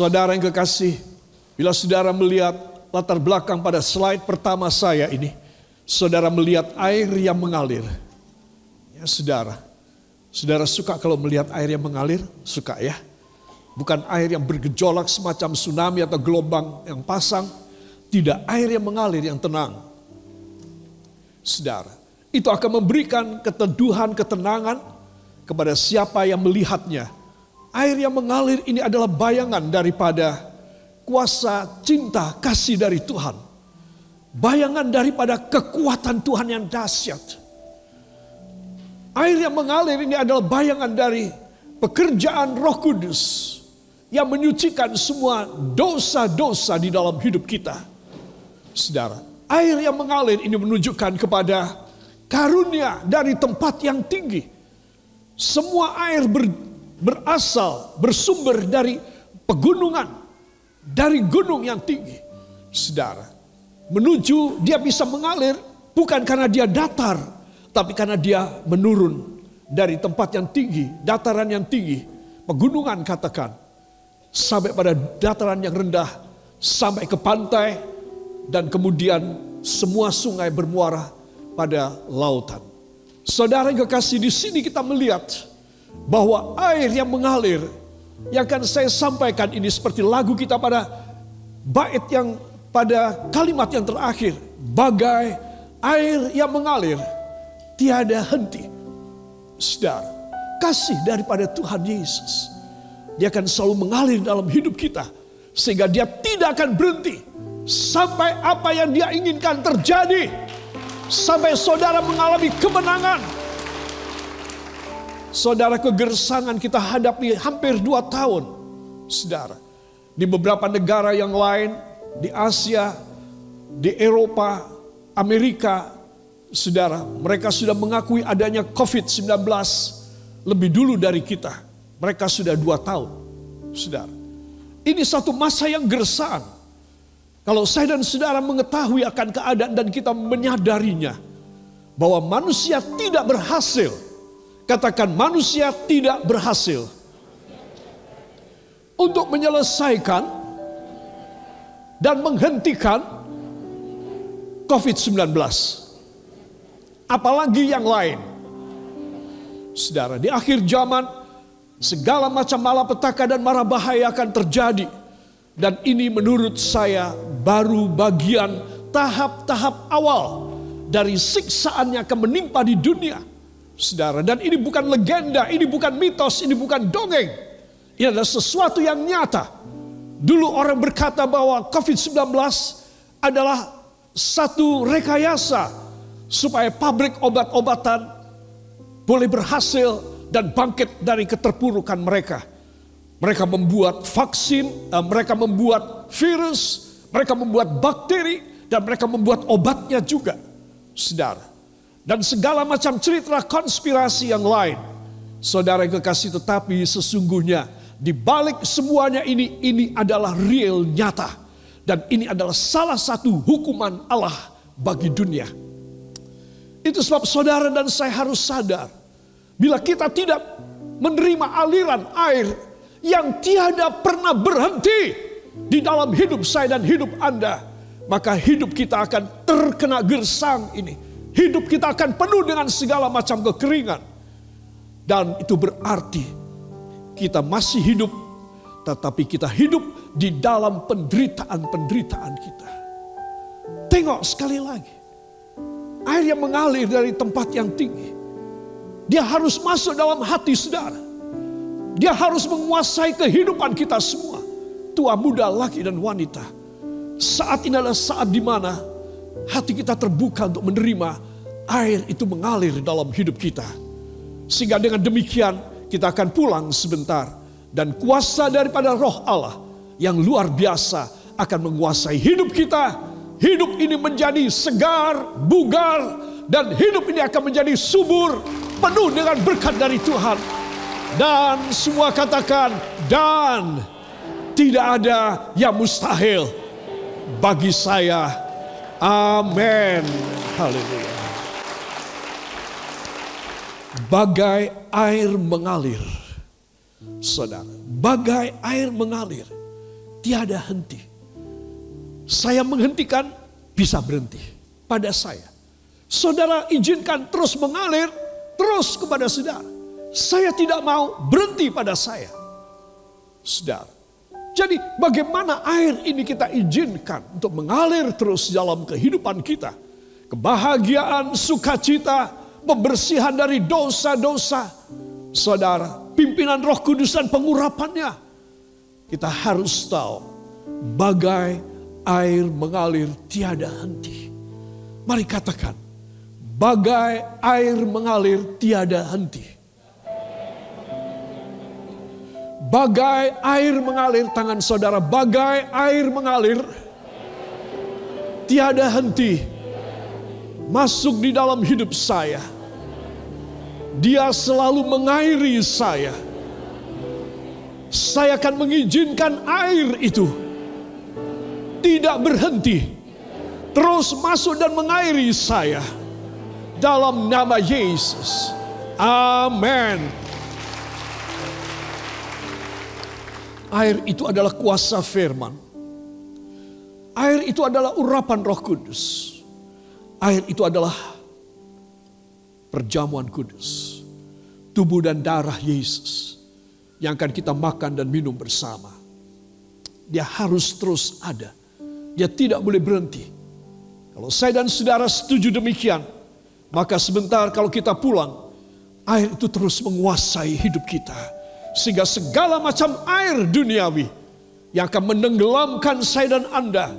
Saudara yang kekasih, bila saudara melihat latar belakang pada slide pertama saya ini, saudara melihat air yang mengalir. Ya saudara, saudara suka kalau melihat air yang mengalir? Suka ya? Bukan air yang bergejolak semacam tsunami atau gelombang yang pasang. Tidak, air yang mengalir yang tenang. Saudara, itu akan memberikan keteduhan, ketenangan kepada siapa yang melihatnya. Air yang mengalir ini adalah bayangan daripada kuasa cinta kasih dari Tuhan. Bayangan daripada kekuatan Tuhan yang dahsyat. Air yang mengalir ini adalah bayangan dari pekerjaan Roh Kudus yang menyucikan semua dosa-dosa di dalam hidup kita. Saudara, air yang mengalir ini menunjukkan kepada karunia dari tempat yang tinggi. Semua air berasal, bersumber dari pegunungan, dari gunung yang tinggi. Saudara, menuju dia bisa mengalir bukan karena dia datar, tapi karena dia menurun dari tempat yang tinggi, dataran yang tinggi, pegunungan katakan, sampai pada dataran yang rendah, sampai ke pantai, dan kemudian semua sungai bermuara pada lautan. Saudara yang kekasih, di sini kita melihat bahwa air yang mengalir, yang akan saya sampaikan ini seperti lagu kita pada bait yang pada kalimat yang terakhir, bagai air yang mengalir tiada henti. Saudara, kasih daripada Tuhan Yesus, dia akan selalu mengalir dalam hidup kita, sehingga dia tidak akan berhenti sampai apa yang dia inginkan terjadi, sampai saudara mengalami kemenangan. Saudara, kegersangan kita hadapi hampir 2 tahun. Saudara, di beberapa negara yang lain, di Asia, di Eropa, Amerika, saudara, mereka sudah mengakui adanya COVID-19 lebih dulu dari kita. Mereka sudah 2 tahun. Saudara, ini satu masa yang gersang. Kalau saya dan saudara mengetahui akan keadaan dan kita menyadarinya, bahwa manusia tidak berhasil. Katakan, manusia tidak berhasil untuk menyelesaikan dan menghentikan COVID-19. Apalagi yang lain. Saudara, di akhir zaman segala macam malapetaka dan mara bahaya akan terjadi. Dan ini menurut saya baru bagian tahap-tahap awal dari siksaan yang akan menimpa di dunia. Saudara, dan ini bukan legenda, ini bukan mitos, ini bukan dongeng. Ini adalah sesuatu yang nyata. Dulu orang berkata bahwa COVID-19 adalah satu rekayasa supaya pabrik obat-obatan boleh berhasil dan bangkit dari keterpurukan mereka. Mereka membuat vaksin, mereka membuat virus, mereka membuat bakteri, dan mereka membuat obatnya juga. Saudara, dan segala macam cerita konspirasi yang lain. Saudara yang kekasih, tetapi sesungguhnya di balik semuanya ini adalah real, nyata. Dan ini adalah salah satu hukuman Allah bagi dunia. Itu sebab saudara dan saya harus sadar, bila kita tidak menerima aliran air yang tiada pernah berhenti di dalam hidup saya dan hidup Anda, maka hidup kita akan terkena gersang ini. Hidup kita akan penuh dengan segala macam kekeringan. Dan itu berarti kita masih hidup, tetapi kita hidup di dalam penderitaan-penderitaan kita. Tengok sekali lagi, air yang mengalir dari tempat yang tinggi, dia harus masuk dalam hati saudara. Dia harus menguasai kehidupan kita semua, tua, muda, laki dan wanita. Saat ini adalah saat di mana hati kita terbuka untuk menerima air itu mengalir dalam hidup kita. Sehingga dengan demikian kita akan pulang sebentar. Dan kuasa daripada Roh Allah yang luar biasa akan menguasai hidup kita. Hidup ini menjadi segar, bugar. Dan hidup ini akan menjadi subur, penuh dengan berkat dari Tuhan. Dan semua katakan, dan tidak ada yang mustahil bagi saya. Amin. Haleluya. Bagai air mengalir. Saudara, bagai air mengalir. tiada henti. Saya menghentikan, bisa berhenti pada saya. Saudara izinkan terus mengalir, terus kepada saudara. Saya tidak mau berhenti pada saya. Saudara. Jadi bagaimana air ini kita izinkan untuk mengalir terus dalam kehidupan kita. Kebahagiaan, sukacita, pembersihan dari dosa-dosa. Saudara, pimpinan Roh Kudus dan pengurapannya. Kita harus tahu bagai air mengalir tiada henti. Mari katakan, bagai air mengalir tiada henti. Bagai air mengalir, tangan saudara, bagai air mengalir tiada henti masuk di dalam hidup saya. Dia selalu mengairi saya. Saya akan mengizinkan air itu tidak berhenti, terus masuk dan mengairi saya dalam nama Yesus. Amin. Air itu adalah kuasa firman. Air itu adalah urapan Roh Kudus. Air itu adalah perjamuan kudus. Tubuh dan darah Yesus yang akan kita makan dan minum bersama. Dia harus terus ada. Dia tidak boleh berhenti. Kalau saya dan saudara setuju demikian, maka sebentar kalau kita pulang, air itu terus menguasai hidup kita. Sehingga segala macam air duniawi yang akan menenggelamkan saya dan Anda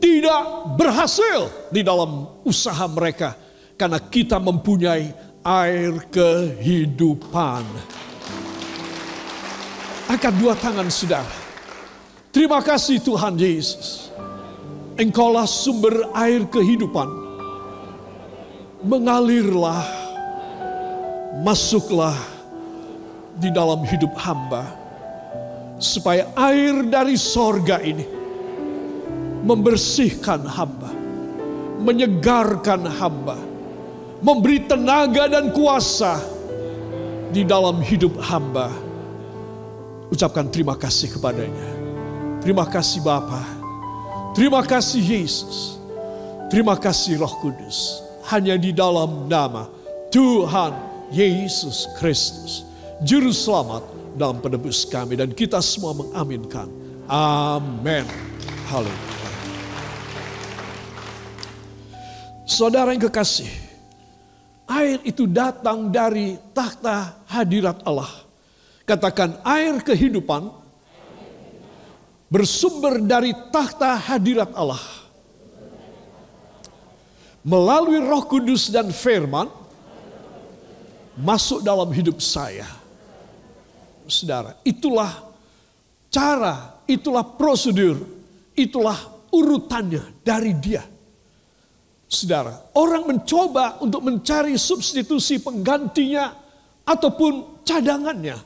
tidak berhasil di dalam usaha mereka. Karena kita mempunyai air kehidupan. Angkat dua tangan saudara. Terima kasih Tuhan Yesus. Engkaulah sumber air kehidupan. Mengalirlah, masuklah di dalam hidup hamba, supaya air dari sorga ini membersihkan hamba, menyegarkan hamba, memberi tenaga dan kuasa di dalam hidup hamba. Ucapkan terima kasih kepadanya. Terima kasih Bapa, terima kasih Yesus, terima kasih Roh Kudus. Hanya di dalam nama Tuhan Yesus Kristus, Juru Selamat dalam penebus kami, dan kita semua mengaminkan. Amin. Haleluya. Saudara yang kekasih, air itu datang dari takhta hadirat Allah. Katakan, air kehidupan bersumber dari takhta hadirat Allah. Melalui Roh Kudus dan firman masuk dalam hidup saya. Saudara, itulah cara, itulah prosedur, itulah urutannya dari Dia. Saudara, orang mencoba untuk mencari substitusi penggantinya ataupun cadangannya.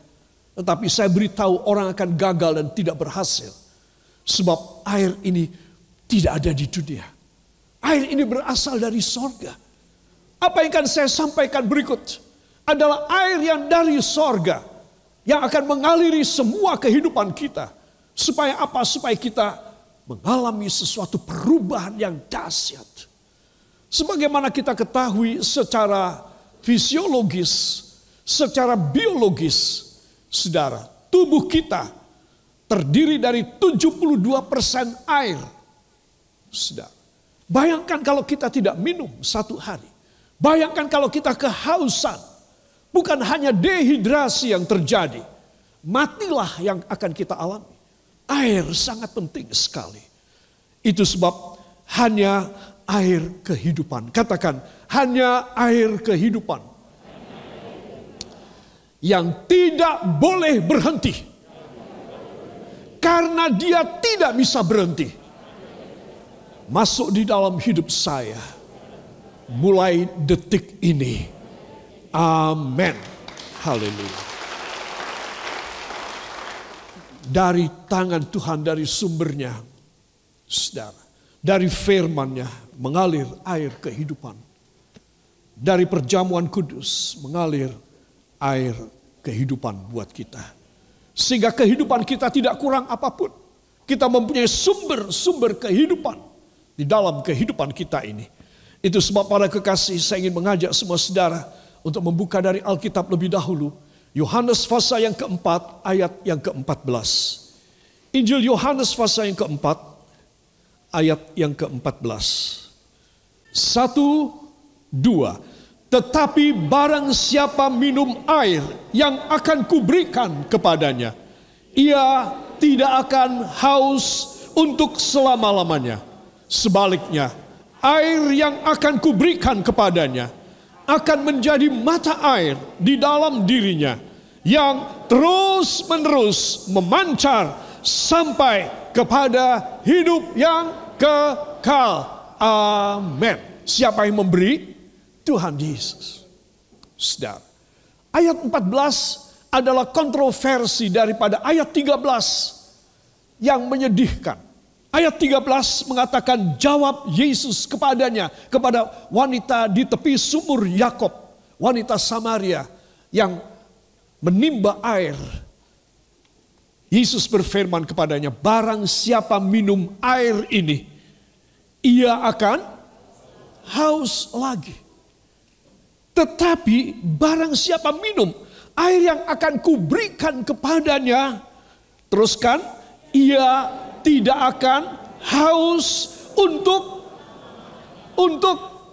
Tetapi saya beritahu, orang akan gagal dan tidak berhasil. Sebab air ini tidak ada di dunia. Air ini berasal dari sorga. Apa yang akan saya sampaikan berikut adalah air yang dari sorga, yang akan mengaliri semua kehidupan kita. Supaya apa? Supaya kita mengalami sesuatu perubahan yang dahsyat. Sebagaimana kita ketahui secara fisiologis, secara biologis, saudara, tubuh kita terdiri dari 72% air. Saudara, bayangkan kalau kita tidak minum satu hari. Bayangkan kalau kita kehausan. Bukan hanya dehidrasi yang terjadi, matilah yang akan kita alami. Air sangat penting sekali. Itu sebab hanya air kehidupan. Katakan, hanya air kehidupan yang tidak boleh berhenti. Karena dia tidak bisa berhenti. Masuk di dalam hidup saya mulai detik ini. Amin. Haleluya. Dari tangan Tuhan, dari sumbernya, saudara, dari firman-Nya mengalir air kehidupan. Dari perjamuan kudus mengalir air kehidupan buat kita. Sehingga kehidupan kita tidak kurang apapun. Kita mempunyai sumber kehidupan di dalam kehidupan kita ini. Itu sebab para kekasih, saya ingin mengajak semua saudara untuk membuka dari Alkitab lebih dahulu. Yohanes pasal yang keempat, ayat yang ke-14. Injil Yohanes pasal yang keempat, ayat yang ke-14. 1, 2. Tetapi barang siapa minum air yang akan kuberikan kepadanya, ia tidak akan haus untuk selama-lamanya. Sebaliknya, air yang akan kuberikan kepadanya akan menjadi mata air di dalam dirinya yang terus-menerus memancar sampai kepada hidup yang kekal. Amin. Siapa yang memberi? Tuhan Yesus. Saudara, ayat 14 adalah kontroversi daripada ayat 13 yang menyedihkan. Ayat 13 mengatakan jawab Yesus kepadanya, kepada wanita di tepi sumur Yakob, wanita Samaria yang menimba air. Yesus berfirman kepadanya, barang siapa minum air ini, ia akan haus lagi. Tetapi barang siapa minum air yang akan kuberikan kepadanya, teruskan, ia tidak akan haus untuk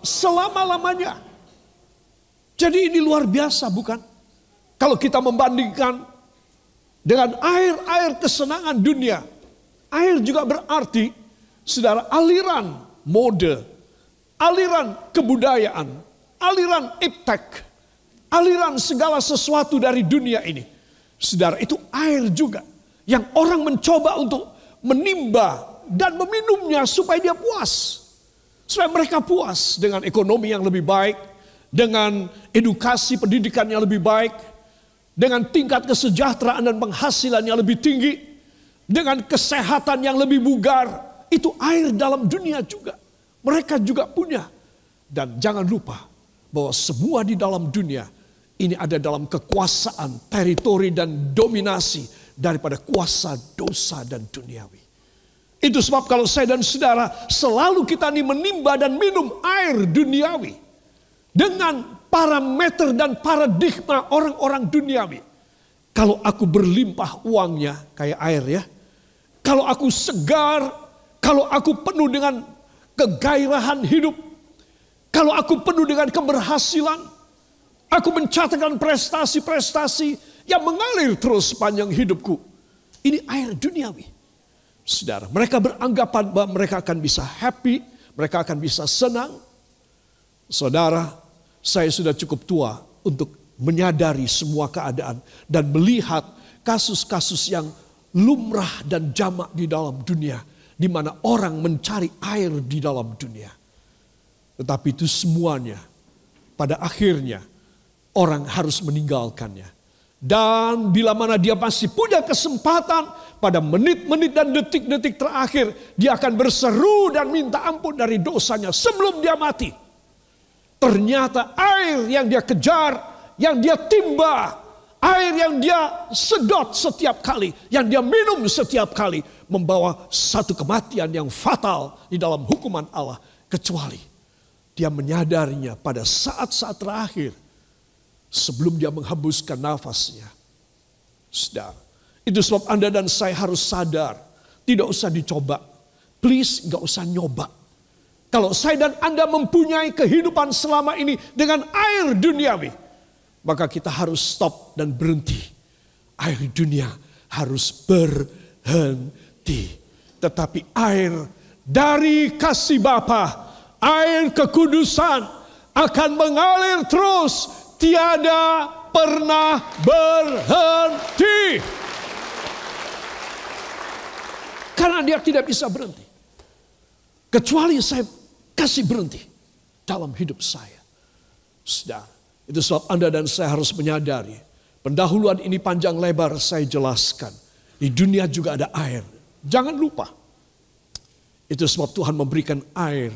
selama-lamanya. Jadi ini luar biasa, bukan? Kalau kita membandingkan dengan air-air kesenangan dunia, air juga berarti, saudara, aliran mode, aliran kebudayaan, aliran iptek, aliran segala sesuatu dari dunia ini. Saudara, itu air juga yang orang mencoba untuk menimba dan meminumnya supaya dia puas. Supaya mereka puas dengan ekonomi yang lebih baik, dengan edukasi pendidikan yang lebih baik, dengan tingkat kesejahteraan dan penghasilan yang lebih tinggi, dengan kesehatan yang lebih bugar. Itu air dalam dunia juga. Mereka juga punya. Dan jangan lupa bahwa semua di dalam dunia ini ada dalam kekuasaan, teritori dan dominasi daripada kuasa dosa dan duniawi. Itu sebab kalau saya dan saudara selalu kita ini menimba dan minum air duniawi dengan parameter dan paradigma orang-orang duniawi. Kalau aku berlimpah uangnya kayak air ya. Kalau aku segar, kalau aku penuh dengan kegairahan hidup, kalau aku penuh dengan keberhasilan, aku mencatatkan prestasi-prestasi yang mengalir terus sepanjang hidupku. Ini air duniawi. Saudara, mereka beranggapan bahwa mereka akan bisa happy, mereka akan bisa senang. Saudara, saya sudah cukup tua untuk menyadari semua keadaan dan melihat kasus-kasus yang lumrah dan jamak di dalam dunia, di mana orang mencari air di dalam dunia. Tetapi itu semuanya pada akhirnya orang harus meninggalkannya. Dan bila mana dia masih punya kesempatan pada menit-menit dan detik-detik terakhir, dia akan berseru dan minta ampun dari dosanya sebelum dia mati. Ternyata air yang dia kejar, yang dia timba, air yang dia sedot setiap kali, yang dia minum setiap kali, membawa satu kematian yang fatal di dalam hukuman Allah. Kecuali dia menyadarinya pada saat-saat terakhir sebelum dia menghembuskan nafasnya. Saudara, itu sebab Anda dan saya harus sadar, tidak usah dicoba. Please, gak usah nyoba. Kalau saya dan Anda mempunyai kehidupan selama ini dengan air duniawi, maka kita harus stop dan berhenti. Air dunia harus berhenti. Tetapi air dari kasih Bapa, air kekudusan akan mengalir terus, tiada pernah berhenti. Karena dia tidak bisa berhenti. Kecuali saya kasih berhenti dalam hidup saya. Saudara, itu sebab Anda dan saya harus menyadari. Pendahuluan ini panjang lebar saya jelaskan. Di dunia juga ada air. Jangan lupa. Itu sebab Tuhan memberikan air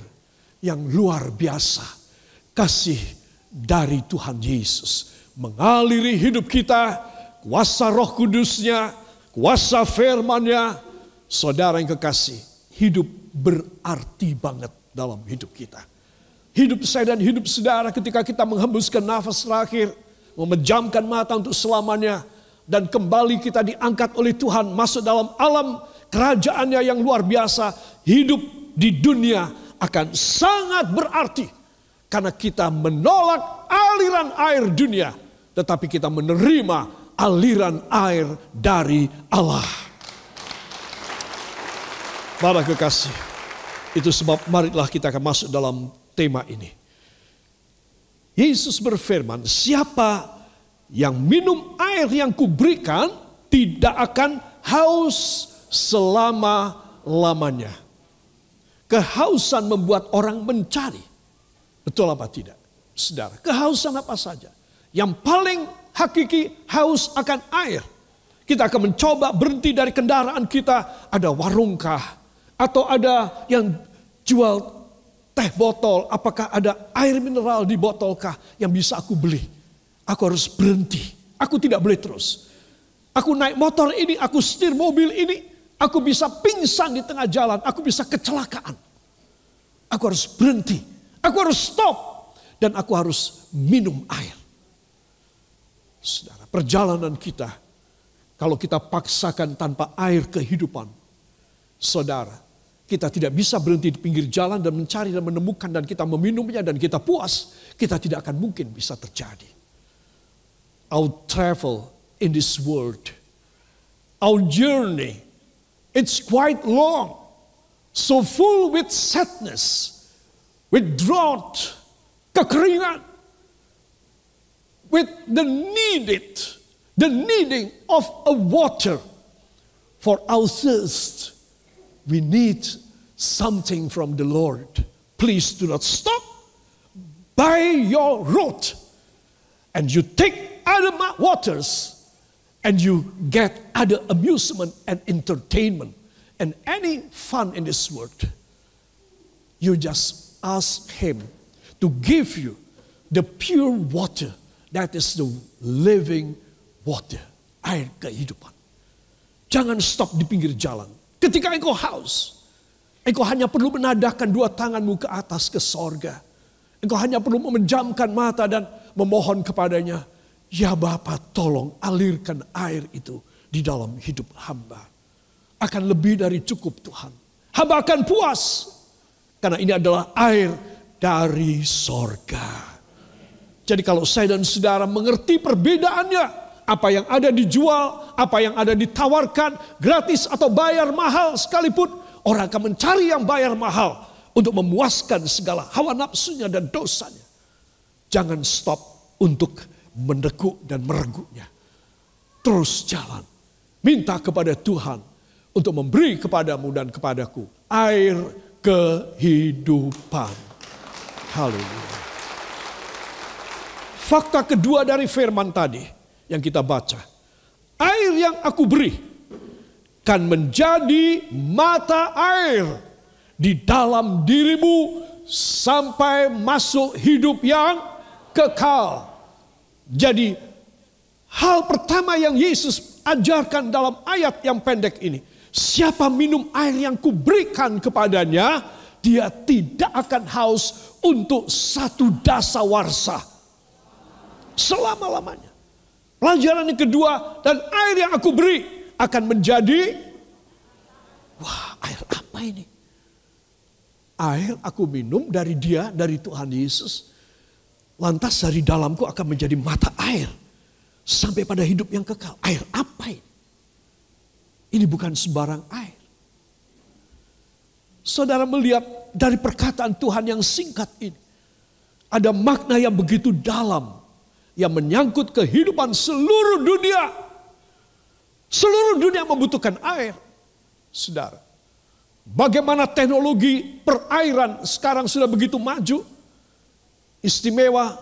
yang luar biasa. Kasih dari Tuhan Yesus mengaliri hidup kita. Kuasa Roh Kudusnya, kuasa firman-Nya, Saudara yang kekasih, hidup berarti banget dalam hidup kita. Hidup saya dan hidup saudara ketika kita menghembuskan nafas terakhir, memejamkan mata untuk selamanya, dan kembali kita diangkat oleh Tuhan masuk dalam alam kerajaannya yang luar biasa. Hidup di dunia akan sangat berarti karena kita menolak aliran air dunia, tetapi kita menerima aliran air dari Allah. Para kekasih, itu sebab marilah kita akan masuk dalam tema ini. Yesus berfirman, siapa yang minum air yang kuberikan tidak akan haus selama-lamanya. Kehausan membuat orang mencari. Betul apa tidak? Saudara, kehausan apa saja? Yang paling hakiki haus akan air. Kita akan mencoba berhenti dari kendaraan kita. Ada warungkah? Atau ada yang jual teh botol? Apakah ada air mineral di botolkah yang bisa aku beli? Aku harus berhenti. Aku tidak boleh terus. Aku naik motor ini, aku setir mobil ini. Aku bisa pingsan di tengah jalan. Aku bisa kecelakaan. Aku harus berhenti. Aku harus stop. Dan aku harus minum air. Saudara, perjalanan kita, kalau kita paksakan tanpa air kehidupan, saudara, kita tidak bisa berhenti di pinggir jalan dan mencari dan menemukan dan kita meminumnya dan kita puas. Kita tidak akan mungkin bisa terjadi. Our travel in this world, our journey, it's quite long, so full with sadness, with drought, kekeringan, with the needing of a water for our thirst. We need something from the Lord. Please do not stop by your road and you take other waters and you get other amusement and entertainment and any fun in this world. You just ask Him to give you the pure water that is the living water, air kehidupan. Jangan stop di pinggir jalan. Ketika engkau haus, engkau hanya perlu menadahkan dua tanganmu ke atas ke sorga. Engkau hanya perlu memejamkan mata dan memohon kepadanya, ya Bapa, tolong alirkan air itu di dalam hidup hamba. Akan lebih dari cukup Tuhan. Hamba akan puas. Karena ini adalah air dari sorga. Jadi kalau saya dan saudara mengerti perbedaannya, apa yang ada dijual, apa yang ada ditawarkan, gratis atau bayar mahal sekalipun, orang akan mencari yang bayar mahal untuk memuaskan segala hawa nafsunya dan dosanya. Jangan stop untuk meneguk dan merengkuhnya. Terus jalan. Minta kepada Tuhan untuk memberi kepadamu dan kepadaku air kehidupan. Haleluya. Fakta kedua dari firman tadi yang kita baca. Air yang aku beri kan menjadi mata air di dalam dirimu sampai masuk hidup yang kekal. Jadi hal pertama yang Yesus ajarkan dalam ayat yang pendek ini. Siapa minum air yang kuberikan kepadanya, dia tidak akan haus untuk satu dasawarsa selama-lamanya. Pelajaran yang kedua, dan air yang aku beri akan menjadi, wah, air apa ini? Air aku minum dari dia, dari Tuhan Yesus. Lantas dari dalamku akan menjadi mata air. Sampai pada hidup yang kekal. Air apa ini? Ini bukan sembarang air. Saudara melihat dari perkataan Tuhan yang singkat ini. Ada makna yang begitu dalam. Yang menyangkut kehidupan seluruh dunia. Seluruh dunia membutuhkan air. Saudara. Bagaimana teknologi perairan sekarang sudah begitu maju. Istimewa.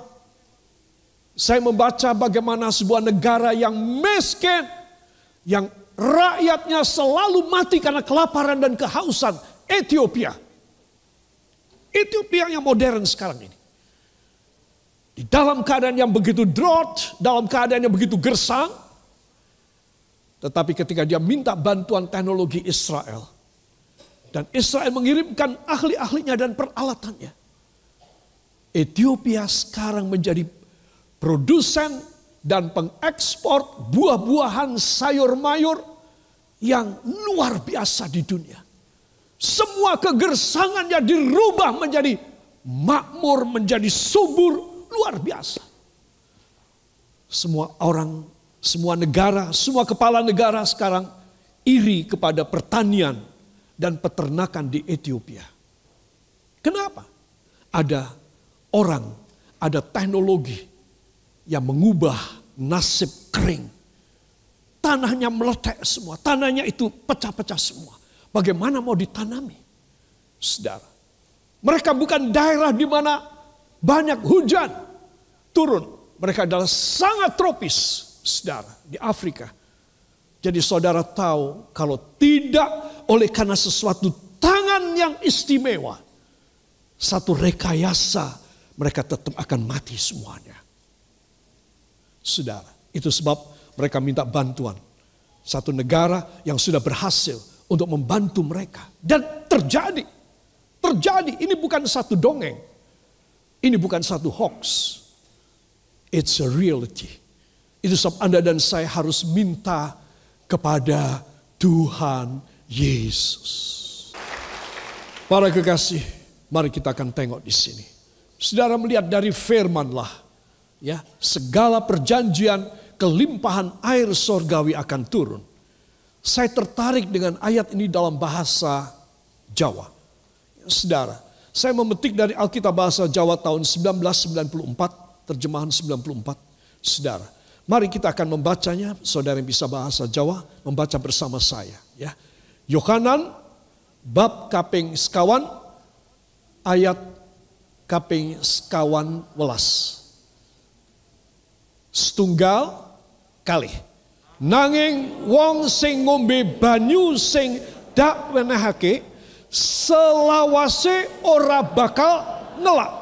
Saya membaca bagaimana sebuah negara yang miskin. Yang rakyatnya selalu mati karena kelaparan dan kehausan. Ethiopia. Ethiopia yang modern sekarang ini. Di dalam keadaan yang begitu drought, dalam keadaan yang begitu gersang. Tetapi ketika dia minta bantuan teknologi Israel, dan Israel mengirimkan ahli-ahlinya dan peralatannya, Ethiopia sekarang menjadi produsen dan pengekspor buah-buahan sayur mayur yang luar biasa di dunia. Semua kegersangannya dirubah menjadi makmur, menjadi subur, luar biasa. Semua orang, semua negara, semua kepala negara sekarang iri kepada pertanian dan peternakan di Ethiopia. Kenapa? Ada orang, ada teknologi yang mengubah nasib kering. Tanahnya meletek semua, tanahnya itu pecah-pecah semua. Bagaimana mau ditanami? Saudara, mereka bukan daerah di mana banyak hujan turun. Mereka adalah sangat tropis, saudara, di Afrika. Jadi saudara tahu kalau tidak oleh karena sesuatu tangan yang istimewa, satu rekayasa, mereka tetap akan mati semuanya. Saudara, itu sebab mereka minta bantuan. Satu negara yang sudah berhasil untuk membantu mereka. Dan terjadi. Ini bukan satu dongeng. Ini bukan satu hoax. It's a reality. Itu sebab Anda dan saya harus minta kepada Tuhan Yesus. Para kekasih, mari kita akan tengok di sini. Saudara melihat dari firman-lah, ya, segala perjanjian kelimpahan air sorgawi akan turun. Saya tertarik dengan ayat ini dalam bahasa Jawa. Saudara, saya memetik dari Alkitab bahasa Jawa tahun 1994. Terjemahan 94. Saudara, mari kita akan membacanya. Saudara yang bisa bahasa Jawa, membaca bersama saya. Ya, Yohanan bab kaping sekawan ayat kaping sekawan welas. Setunggal kali. Nanging wong sing ngombe banyu sing dak wenehake selawase ora bakal ngelak.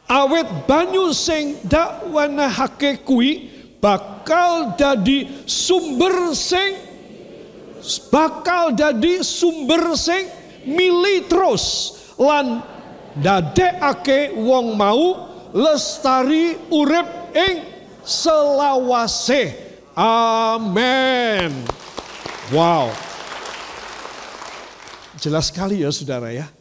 Awet banyu sing dak wenehake kuwi bakal dadi sumber sing mili terus lan dadekake wong mau lestari urip ing selawase. Amin. Wow. Jelas sekali ya saudara ya.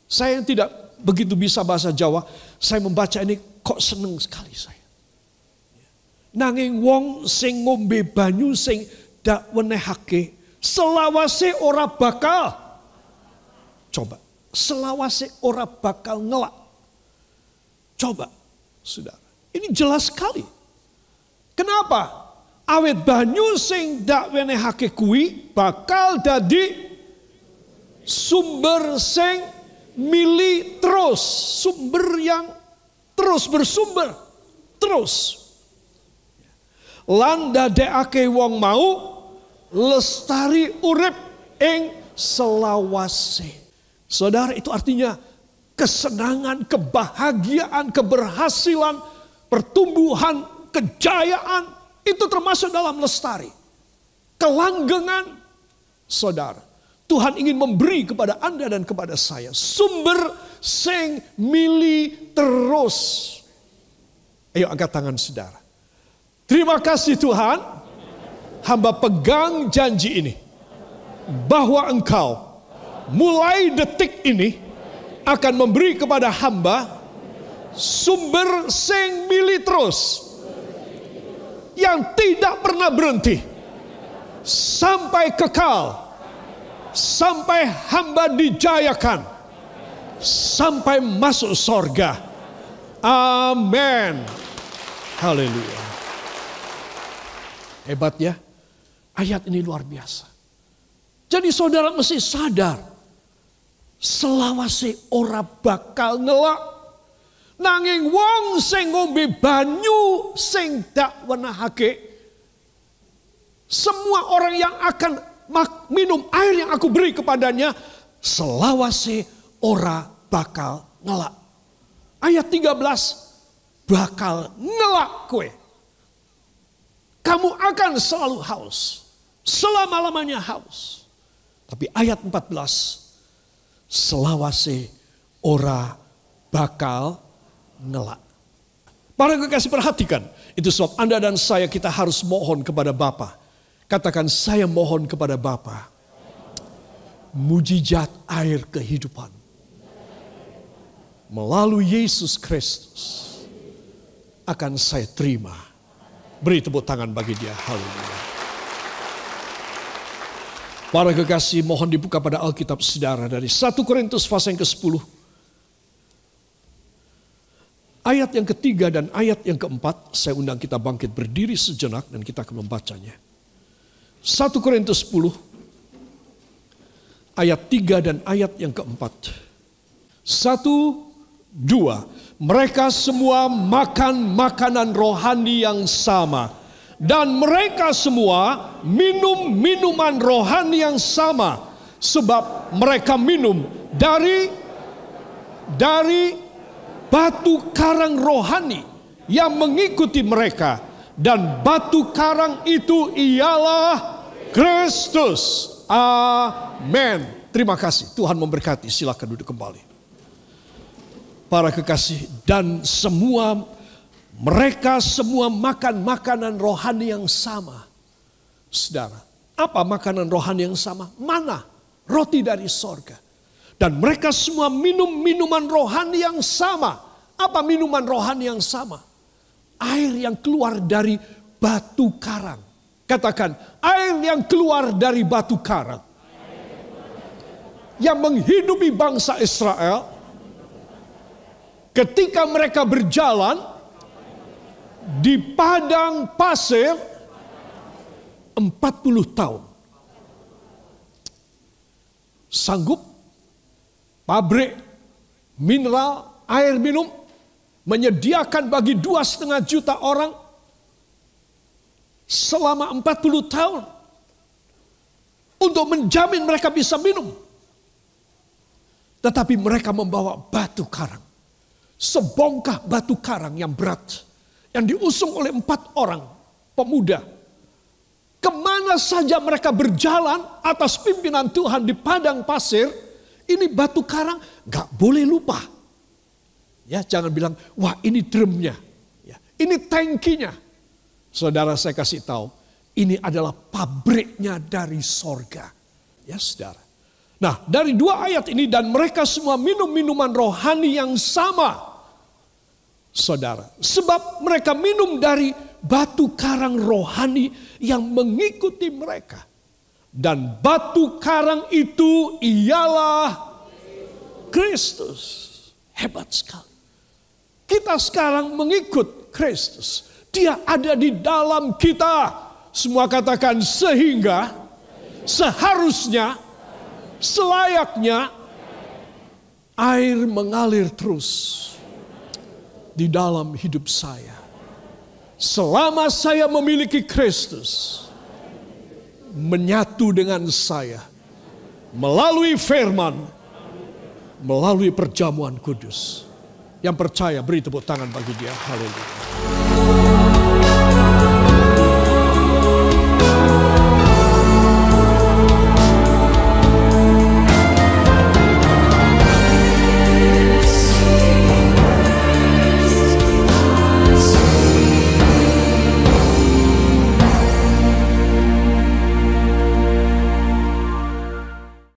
Saya yang tidak begitu bisa bahasa Jawa, saya membaca ini kok seneng sekali saya. Nanging wong sing ngombe banyu sing dak wenehake selawase ora bakal. Coba, selawase ora bakal ngelak. Coba, saudara. Ini jelas sekali. Kenapa? Awet banyu sing dak wenehake kuwi bakal dadi sumber sing mili terus, sumber yang terus bersumber, terus. Lan dadekake wong mau lestari urip ing selawase. Saudara, itu artinya kesenangan, kebahagiaan, keberhasilan, pertumbuhan, kejayaan, itu termasuk dalam lestari. Kelanggengan, saudara. Tuhan ingin memberi kepada Anda dan kepada saya sumber sing mili terus. Ayo angkat tangan saudara. Terima kasih Tuhan. Hamba pegang janji ini. Bahwa Engkau mulai detik ini akan memberi kepada hamba sumber sing mili terus. Yang tidak pernah berhenti. Sampai kekal. Sampai hamba dijayakan. Sampai masuk sorga. Amin. Haleluya. Hebat ya. Ayat ini luar biasa. Jadi saudara mesti sadar. Selawase ora bakal ngelak. Nanging wong sing ngombe banyu sing dak wenehake. Semua orang yang akan minum air yang aku beri kepadanya, selawase ora bakal ngelak. Ayat 13, bakal ngelak kue. Kamu akan selalu haus. selama-lamanya haus. Tapi ayat 14, selawase ora bakal ngelak. Para kekasih, perhatikan, itu sebab Anda dan saya kita harus mohon kepada Bapa. Katakan, saya mohon kepada Bapa, mujizat air kehidupan melalui Yesus Kristus akan saya terima. Beri tepuk tangan bagi dia. Haleluya. Para kekasih, mohon dibuka pada Alkitab saudara dari 1 Korintus pasal yang ke-10. Ayat yang ketiga dan ayat yang keempat, saya undang kita bangkit berdiri sejenak dan kita akan membacanya. 1 Korintus 10, ayat 3 dan ayat yang keempat. 1, 2. Mereka semua makan makanan rohani yang sama. Dan mereka semua minum minuman rohani yang sama. Sebab mereka minum dari batu karang rohani yang mengikuti mereka. Dan batu karang itu ialah Kristus. Amin. Terima kasih. Tuhan memberkati. Silakan duduk kembali. Para kekasih, dan mereka semua makan makanan rohani yang sama. Saudara, apa makanan rohani yang sama? Mana? Roti dari sorga. Dan mereka semua minum minuman rohani yang sama. Apa minuman rohani yang sama? Air yang keluar dari batu karang. Katakan, air yang keluar dari batu karang. Yang menghidupi bangsa Israel ketika mereka berjalan di padang pasir 40 tahun. Sanggup pabrik mineral air minum menyediakan bagi 2,5 juta orang selama 40 tahun untuk menjamin mereka bisa minum. Tetapi mereka membawa batu karang. Sebongkah batu karang yang berat. Yang diusung oleh 4 orang pemuda. Kemana saja mereka berjalan atas pimpinan Tuhan di padang pasir. Ini batu karang gak boleh lupa. Ya, jangan bilang, wah ini drumnya. Ya, ini tankinya. Saudara, saya kasih tahu. Ini adalah pabriknya dari sorga. Ya saudara. Nah, dari 2 ayat ini, dan mereka semua minum minuman rohani yang sama. Saudara, sebab mereka minum dari batu karang rohani yang mengikuti mereka. Dan batu karang itu ialah Kristus. Hebat sekali. Kita sekarang mengikut Kristus. Dia ada di dalam kita. Semua katakan, sehingga, seharusnya, selayaknya air mengalir terus di dalam hidup saya. Selama saya memiliki Kristus menyatu dengan saya melalui firman, melalui perjamuan kudus. Yang percaya beri tepuk tangan bagi dia. Haleluya.